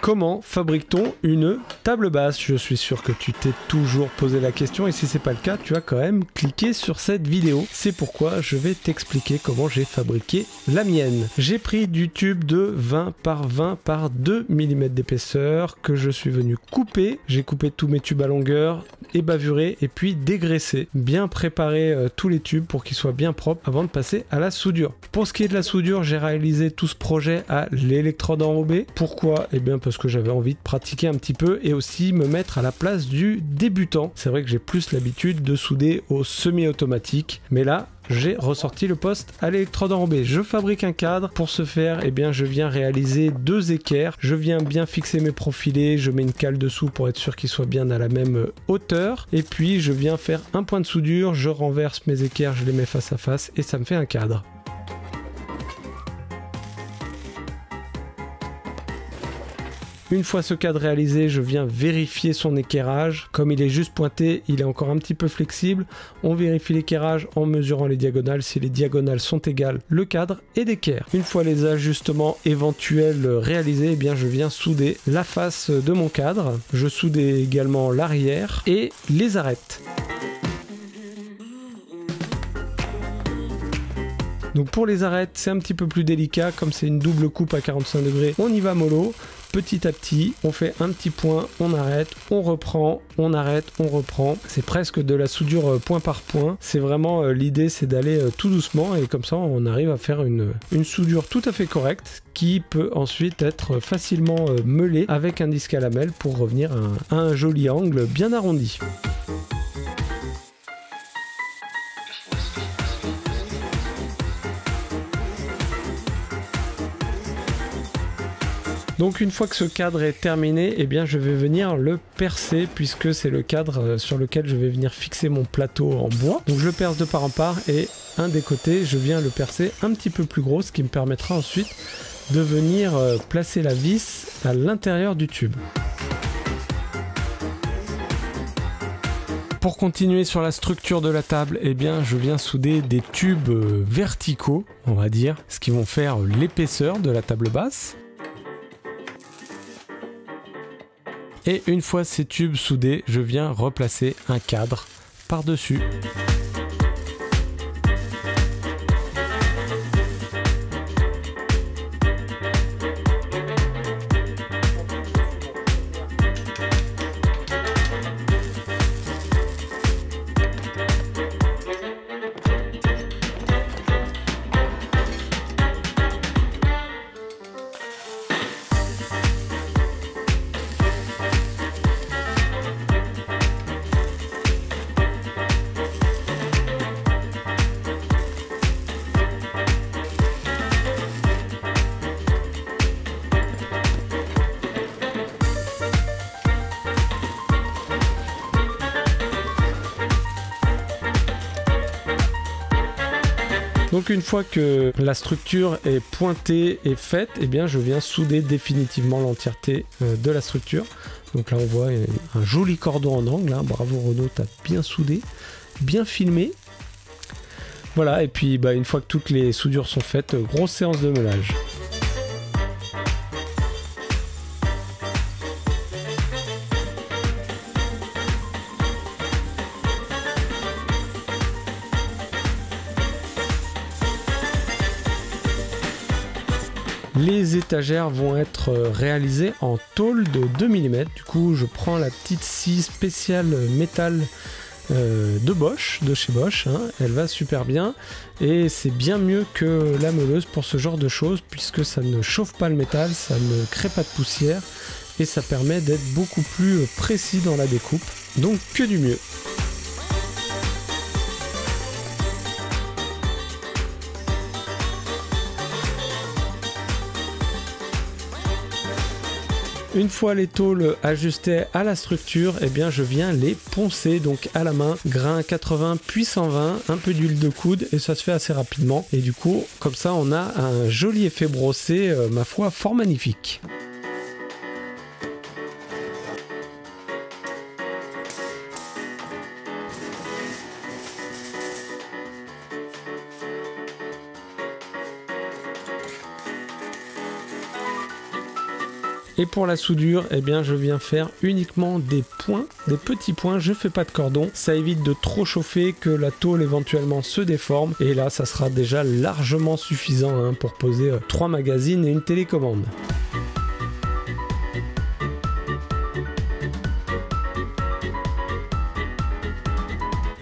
Comment fabrique-t-on une table basse? Je suis sûr que tu t'es toujours posé la question et si c'est pas le cas, tu as quand même cliqué sur cette vidéo. C'est pourquoi je vais t'expliquer comment j'ai fabriqué la mienne. J'ai pris du tube de 20 par 20 par 2 mm d'épaisseur que je suis venu couper. J'ai coupé tous mes tubes à longueur et bavuré et puis dégraissé. Bien préparer tous les tubes pour qu'ils soient bien propres avant de passer à la soudure. Pour ce qui est de la soudure, j'ai réalisé tout ce projet à l'électrode enrobée. Pourquoi? Eh bien parce que j'avais envie de pratiquer un petit peu et aussi me mettre à la place du débutant. C'est vrai que j'ai plus l'habitude de souder au semi-automatique, mais là j'ai ressorti le poste à l'électrode enrobée. Je fabrique un cadre. Pour ce faire, eh bien, je viens réaliser 2 équerres. Je viens bien fixer mes profilés. Je mets une cale dessous pour être sûr qu'ils soient bien à la même hauteur. Et puis, je viens faire un point de soudure. Je renverse mes équerres, je les mets face à face et ça me fait un cadre. Une fois ce cadre réalisé, je viens vérifier son équerrage. Comme il est juste pointé, il est encore un petit peu flexible. On vérifie l'équerrage en mesurant les diagonales. Si les diagonales sont égales, le cadre est d'équerre. Une fois les ajustements éventuels réalisés, eh bien je viens souder la face de mon cadre. Je soude également l'arrière et les arêtes. Donc pour les arêtes, c'est un petit peu plus délicat. Comme c'est une double coupe à 45 degrés, on y va mollo. Petit à petit, on fait un petit point, on arrête, on reprend, on arrête, on reprend. C'est presque de la soudure point par point. C'est vraiment l'idée, c'est d'aller tout doucement et comme ça, on arrive à faire une soudure tout à fait correcte qui peut ensuite être facilement meulée avec un disque à lamelles pour revenir à un joli angle bien arrondi. Donc une fois que ce cadre est terminé, eh bien je vais venir le percer puisque c'est le cadre sur lequel je vais venir fixer mon plateau en bois. Donc je le perce de part en part et un des côtés, je viens le percer un petit peu plus gros, ce qui me permettra ensuite de venir placer la vis à l'intérieur du tube. Pour continuer sur la structure de la table, eh bien, je viens souder des tubes verticaux, on va dire, ce qui vont faire l'épaisseur de la table basse. Et une fois ces tubes soudés, je viens replacer un cadre par-dessus. Donc une fois que la structure est pointée et faite, eh bien je viens souder définitivement l'entièreté de la structure. Donc là on voit un joli cordon en angle, hein. Bravo Renaud, t'as bien soudé, bien filmé. Voilà, et puis une fois que toutes les soudures sont faites, grosse séance de meulage. Les étagères vont être réalisées en tôle de 2 mm. Du coup, je prends la petite scie spéciale métal de Bosch, de chez Bosch. Hein. Elle va super bien et c'est bien mieux que la meuleuse pour ce genre de choses puisque ça ne chauffe pas le métal, ça ne crée pas de poussière et ça permet d'être beaucoup plus précis dans la découpe. Donc que du mieux. Une fois les tôles ajustées à la structure, eh bien je viens les poncer donc à la main, grain 80 puis 120, un peu d'huile de coude et ça se fait assez rapidement. Et du coup, comme ça, on a un joli effet brossé, ma foi, fort magnifique. Et pour la soudure, eh bien je viens faire uniquement des points, des petits points, je fais pas de cordon, ça évite de trop chauffer, que la tôle éventuellement se déforme, et là ça sera déjà largement suffisant hein, pour poser 3 magazines et une télécommande.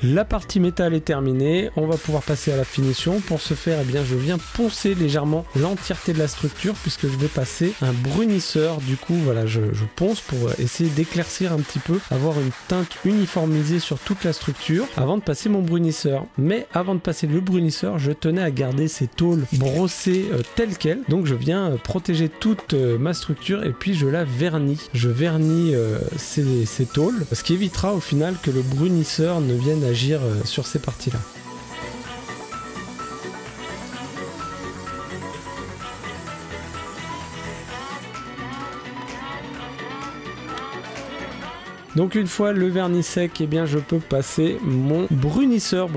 La partie métal est terminée, on va pouvoir passer à la finition. Pour ce faire, eh bien, je viens poncer légèrement l'entièreté de la structure puisque je vais passer un brunisseur. Du coup, voilà, je ponce pour essayer d'éclaircir un petit peu, avoir une teinte uniformisée sur toute la structure avant de passer mon brunisseur. Mais avant de passer le brunisseur, je tenais à garder ces tôles brossées telles quelles. Donc je viens protéger toute ma structure et puis je la vernis. Je vernis ces tôles, ce qui évitera au final que le brunisseur ne vienne agir sur ces parties-là. Donc une fois le vernis sec, eh bien je peux passer mon brunisseur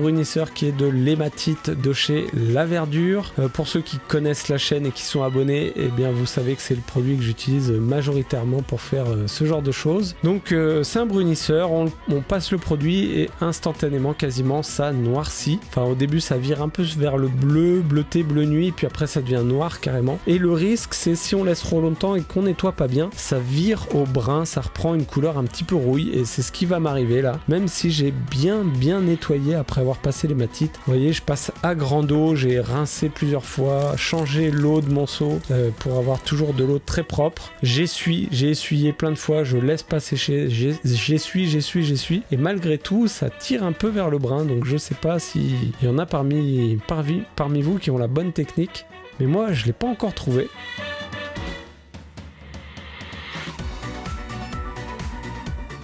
qui est de l'hématite de chez La Verdure. Pour ceux qui connaissent la chaîne et qui sont abonnés, eh bien vous savez que c'est le produit que j'utilise majoritairement pour faire ce genre de choses. Donc c'est un brunisseur, on passe le produit et instantanément quasiment ça noircit. Enfin au début ça vire un peu vers le bleu, bleuté, bleu nuit, puis après ça devient noir carrément. Et le risque c'est si on laisse trop longtemps et qu'on nettoie pas bien, ça vire au brun, ça reprend une couleur un petit peu rouge. Et c'est ce qui va m'arriver là, même si j'ai bien nettoyé après avoir passé l'hématite. Vous voyez, je passe à grande eau, j'ai rincé plusieurs fois, changé l'eau de mon seau pour avoir toujours de l'eau très propre. J'essuie, j'ai essuyé plein de fois, je laisse pas sécher, j'essuie, et malgré tout ça tire un peu vers le brun. Donc je sais pas s'il y en a parmi vous qui ont la bonne technique, mais moi je l'ai pas encore trouvé.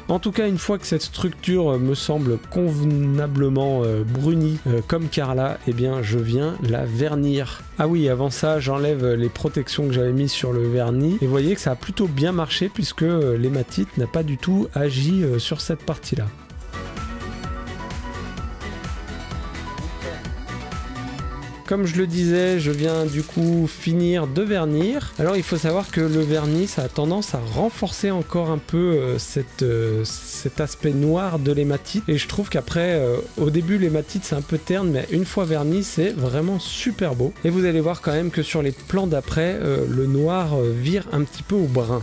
En tout cas, une fois que cette structure me semble convenablement brunie comme Carla, eh bien je viens la vernir. Ah oui, avant ça, j'enlève les protections que j'avais mises sur le vernis. Et vous voyez que ça a plutôt bien marché puisque l'hématite n'a pas du tout agi sur cette partie-là. Comme je le disais, je viens du coup finir de vernir. Alors il faut savoir que le vernis, ça a tendance à renforcer encore un peu cet aspect noir de l'hématite. Et je trouve qu'après, au début l'hématite c'est un peu terne, mais une fois verni c'est vraiment super beau. Et vous allez voir quand même que sur les plans d'après, le noir vire un petit peu au brun.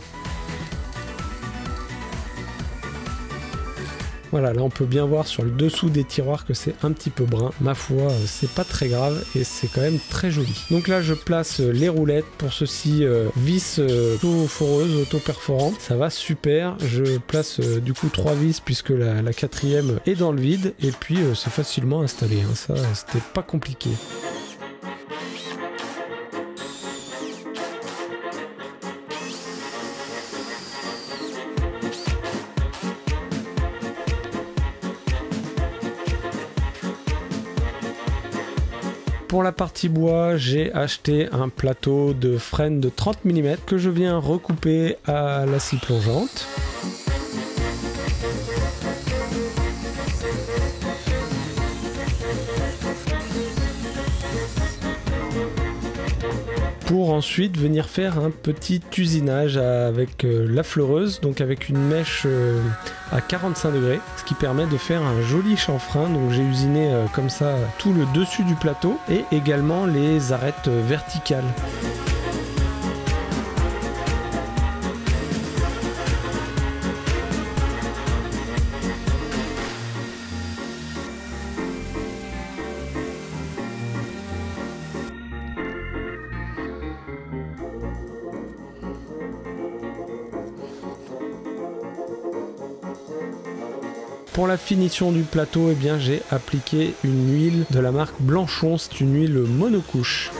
Voilà, là on peut bien voir sur le dessous des tiroirs que c'est un petit peu brun. Ma foi, c'est pas très grave et c'est quand même très joli. Donc là je place les roulettes, pour ceci vis auto-foreuses, auto-perforant. Ça va super. Je place du coup 3 vis puisque la 4e est dans le vide. Et puis c'est facilement installé, hein. Ça c'était pas compliqué. Pour la partie bois, j'ai acheté un plateau de frêne de 30 mm que je viens recouper à la scie plongeante. Pour ensuite venir faire un petit usinage avec la fleureuse, donc avec une mèche à 45 degrés, ce qui permet de faire un joli chanfrein. Donc j'ai usiné comme ça tout le dessus du plateau et également les arêtes verticales. Pour la finition du plateau, eh bien, j'ai appliqué une huile de la marque Blanchon, c'est une huile monocouche.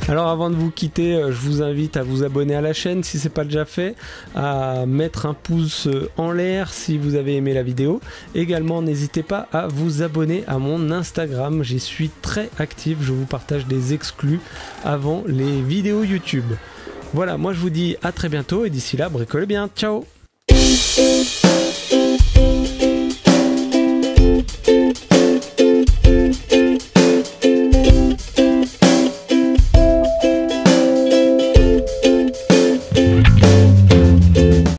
Alors avant de vous quitter, je vous invite à vous abonner à la chaîne si ce n'est pas déjà fait, à mettre un pouce en l'air si vous avez aimé la vidéo. Également, n'hésitez pas à vous abonner à mon Instagram, j'y suis très actif, je vous partage des exclus avant les vidéos YouTube. Voilà, moi je vous dis à très bientôt et d'ici là, bricolez bien, ciao!